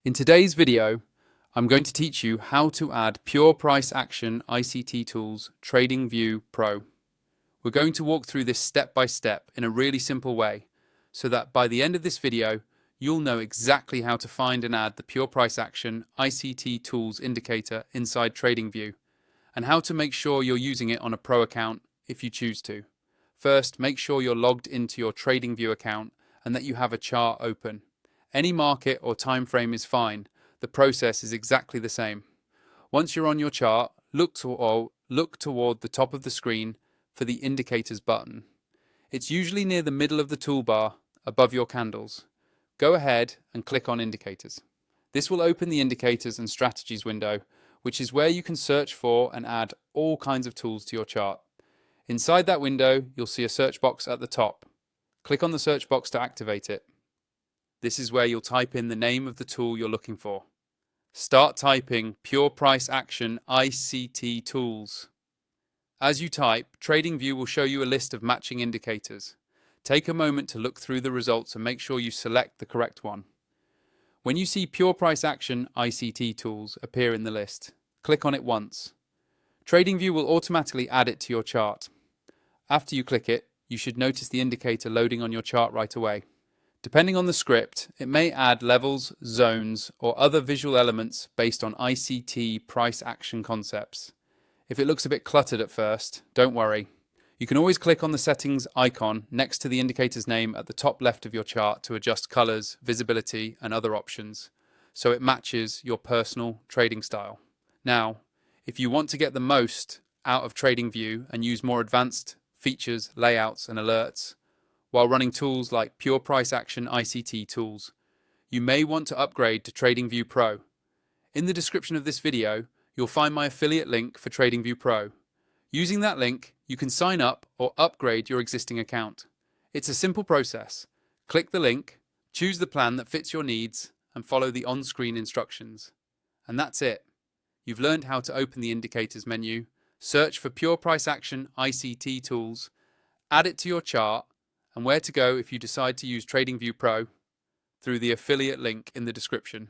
In today's video, I'm going to teach you how to add pure price action ICT tools TradingView Pro. We're going to walk through this step by step in a really simple way so that by the end of this video, you'll know exactly how to find and add the pure price action ICT tools indicator inside TradingView and how to make sure you're using it on a pro account if you choose to. First, make sure you're logged into your TradingView account and that you have a chart open. Any market or time frame is fine. The process is exactly the same. Once you're on your chart, look toward the top of the screen for the Indicators button. It's usually near the middle of the toolbar above your candles. Go ahead and click on Indicators. This will open the Indicators and Strategies window, which is where you can search for and add all kinds of tools to your chart. Inside that window, you'll see a search box at the top. Click on the search box to activate it. This is where you'll type in the name of the tool you're looking for. Start typing Pure Price Action ICT Tools. As you type, TradingView will show you a list of matching indicators. Take a moment to look through the results and make sure you select the correct one. When you see Pure Price Action ICT Tools appear in the list, click on it once. TradingView will automatically add it to your chart. After you click it, you should notice the indicator loading on your chart right away. Depending on the script, it may add levels, zones, or other visual elements based on ICT price action concepts. If it looks a bit cluttered at first, don't worry. You can always click on the settings icon next to the indicator's name at the top left of your chart to adjust colors, visibility, and other options, so it matches your personal trading style. Now, if you want to get the most out of TradingView and use more advanced features, layouts, and alerts, while running tools like Pure Price Action ICT tools, you may want to upgrade to TradingView Pro. In the description of this video, you'll find my affiliate link for TradingView Pro. Using that link, you can sign up or upgrade your existing account. It's a simple process. Click the link, choose the plan that fits your needs, and follow the on-screen instructions. And that's it. You've learned how to open the Indicators menu, search for Pure Price Action ICT tools, add it to your chart, and where to go if you decide to use TradingView Pro through the affiliate link in the description.